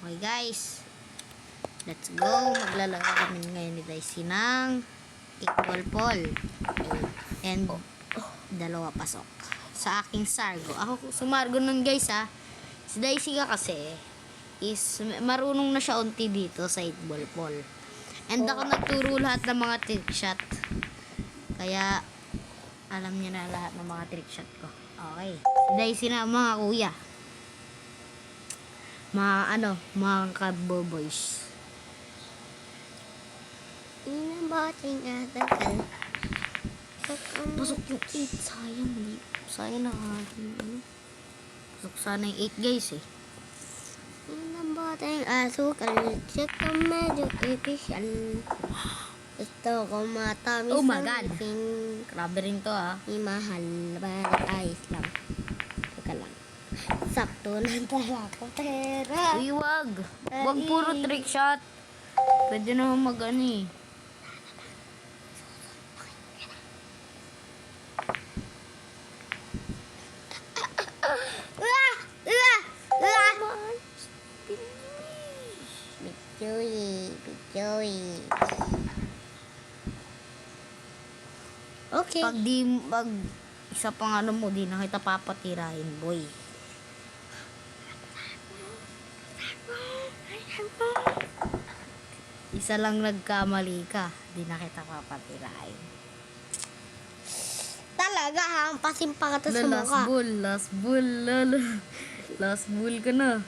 Okay guys, let's go. Maglalaro kami ngayon ni Daisy ng Ikbol-Pol and dalawa pasok sa aking Sargo. Ako sumargo nun guys ha. Si Daisy ka kasi is marunong na siya unti dito sa Ikbol-Pol. And ako nagturo lahat ng mga trick shot. Kaya alam niya na lahat ng mga trick shot ko. Okay. Si Daisy na mga kuya. Mga kaboboys. Inabating atakal. Pasok yung 8. Sayang. Sayang na ating pasok sana yung 8 guys eh. Inabating asukal. Tsaka medyo official. Gusto ko matamis Oh my God. ang Grabe rin to ah. imahal. Bakit ayos lang. Teka lang. Sakto lang talaga ko pera. Uy, wag. Wag puro trick shot. Pwede na mag-ano eh. Joey. Okay. Pag isa pang ano mo, di na kita papatirahin, boy. Isa lang nagkamali ka, di na kita papatirahin. Talaga, hampasin pa kita sa mukha. Last bull, lalo. Last bull ka na.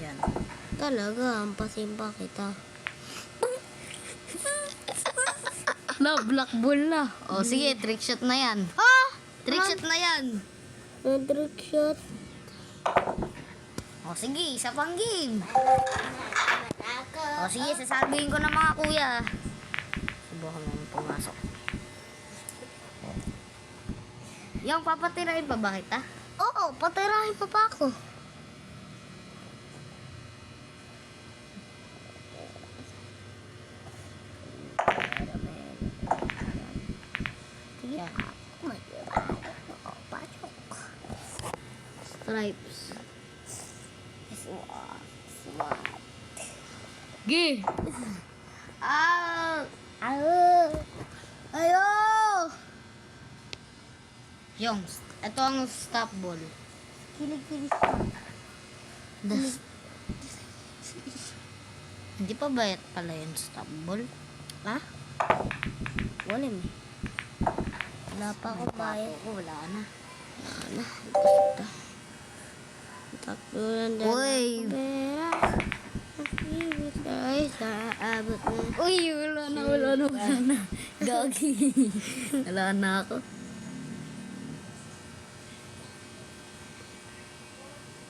Yan. Talaga, hampasin pa kita. Black bull na. O, sige, trick shot na yan. Trick shot na yan. Trick shot. O, sige, isa pang game. O, sige, sasabihin ko na mga kuya. Subukan mo pumasok. Yung papatirahin pa ba kita? Oo, patirahin pa ako. Sige. Stripes. Smart. Gi! Ayo! Yung, ito ang stop ball. Kilig-kilig. Hindi pa bayat pala yung stop ball? Ha? Wala mo. Wala pa ako bayad. Wala na. Basta. Takbo lang din Uy! ang pera. Ay, sa abot mo. Uy, wala na. Gagi. Wala na ako.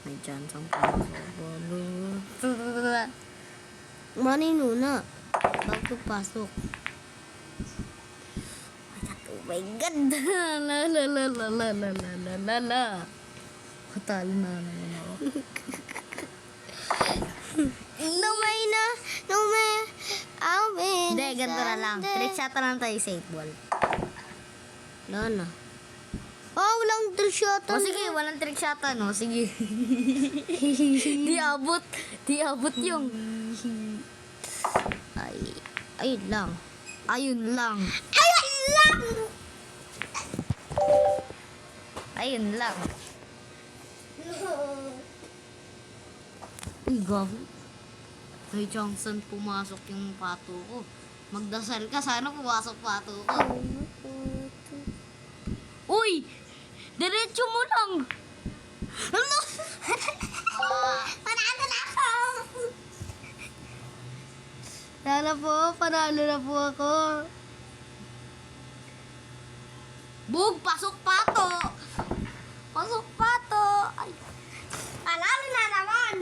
May chance ang bolo. Maninuna. Bago pasok. Oh my God! La. Katalo na naman ako. No may. Hindi, ganito na lang. Trick shot na lang tayo sa 8 ball. Wala na. Walang trick shot. O sige, walang trick shot no? Sige. Di abot yung. Ayun lang. Ayun lang. Uy, gabi. Kay Johnson pumasok yung pato ko. Magdasal ka, sana pumasok pato ko. Uy! Diretso mo lang! Ano? Panalo na ako! Panalo na po ako. Bug! Pasok pato! Pasok pato! Ay! Panalo na naman!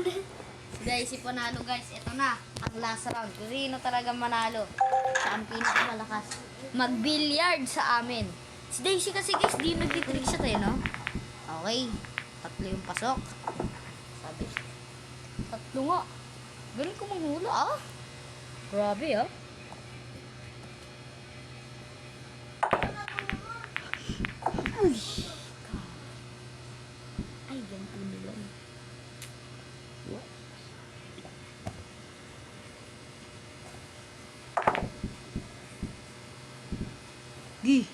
Guys, si panalo guys. Ito na. Ang last round. Kung sino talaga manalo. Siya ang pinakamalakas. Mag-billiard sa amin. Si Daisy kasi guys, di nag-trick siya tayo, no? Okay. 3 yung pasok. Sabi. 3 nga. Galing ko manghula, ah. Grabe, ah. Uy. Ay, ganito nila. Gi.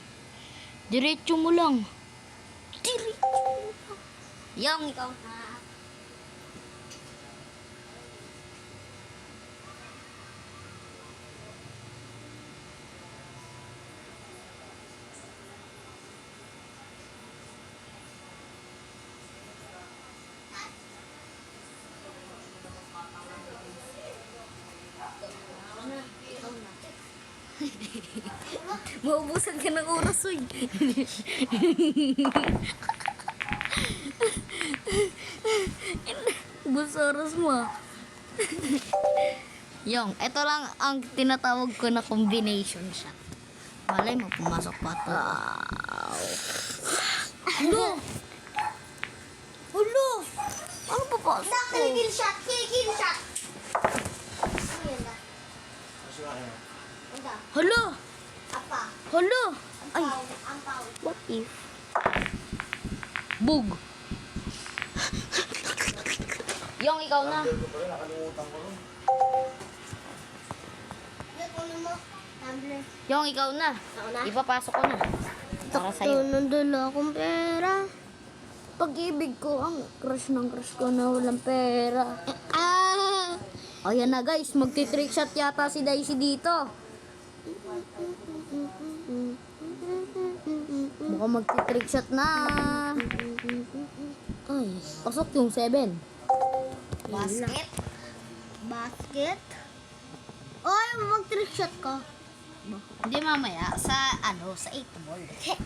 Diretso mo lang. Diretso mo lang. Yang ikaw na. Maubusan ka ng oras, uy. Ubus oras mo, ah. Yung, ito lang ang tinatawag ko na combination shot. Malay mo, pumasok pa to. Hello! Hello! Ano pa pa? Kill shot! Kill shot! Ano yun da? Anda. Hello! Apa. Hello! Ay, Ang pao. what if? Bug! Yung, ikaw na. Yan, ano mo? Tumbler. Yung, ikaw na. Ako na? Ipapasok ko na. Para sa'yo. Nandala akong pera. Pag-ibig ko, ang crush ng crush ko na walang pera. Ayan na guys, magti-trick shot yata si Daisy dito. Mukhang magti-trick shot na. Ay, pasok yung 7. Basket? Basket? Oy, mag-trick shot ka. Hindi mamaya, sa 8 ball.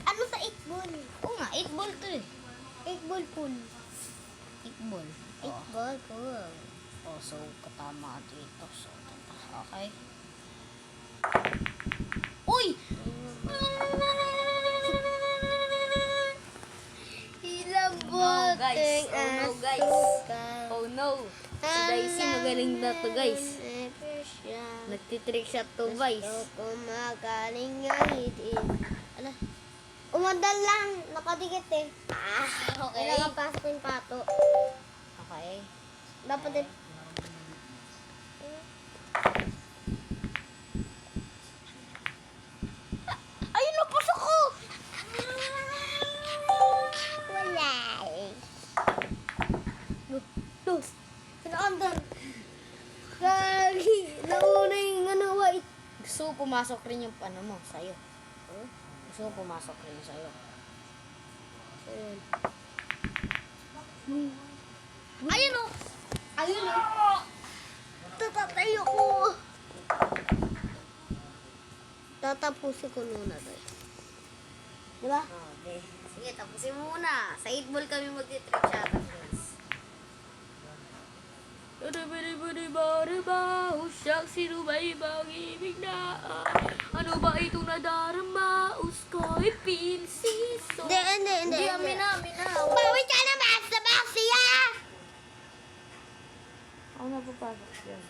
Ano sa 8 ball? Oo nga, 8 ball to eh. 8 ball pool. 8 ball. 8 ball pool. Oh, so katama dito. So, okay. Uy! Ilang Oh, guys. boteng Oh, no, guys. asukal. Oh no. Si Daisy magaling na to guys. Nagtitrick shot to guys. Gusto ko magaling ngayon. Ala. Umandal lang. Nakadikit eh. Okay. Kailangan pasok yung pato. Okay. Dapat din. Ayun na, pasok ko! Wala eh. Dos. Sinaandar. Gagi. Nauna yung white. Gusto ko pumasok rin yung mo, sa'yo. Gusto ko pumasok rin sa'yo. Ayun. Ayun o! Ayun eh. Tatatayo ko. Tatapusin ko muna to. Diba? Okay. Sige, tapusin mo muna. Sa 8 ball kami magtitrick shot. Bari-bari-bari-bari-ba, usyak sino ba ibang ibig na? Ano ba itong nadarama? Uskoy, pinsiso. Hindi. Amin na. Bawi ka na, basta siya! Ako na papasok yan.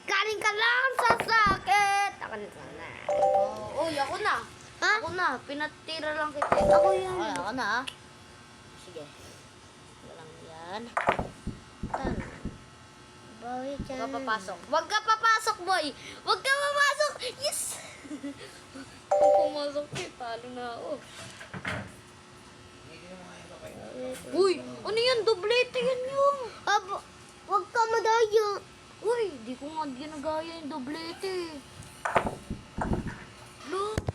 Kanin ka lang sa sakit! Ako na. Uy, ako na. Ha? Ako na. Pinatira lang kita. Ako yan. Okay, ako na ah. Sige. Walang yan. Tan. Bawi ka Huwag ka papasok. Huwag ka papasok, boy! Huwag ka papasok! Yes! Kung pumasok eh, talo na ako. Uy! Ano yan? Doblete yan yung! Abo, huwag ka madaya. Uy! Di ko nga ginagaya yung doblete. Look!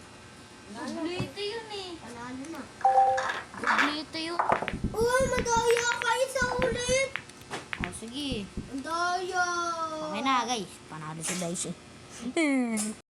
Doblete yun eh. Panalo na. Doblete yun. Uy, madaya ka isa ulit. Oh, sige. Madaya. Okay na guys. Panalo si Daisy.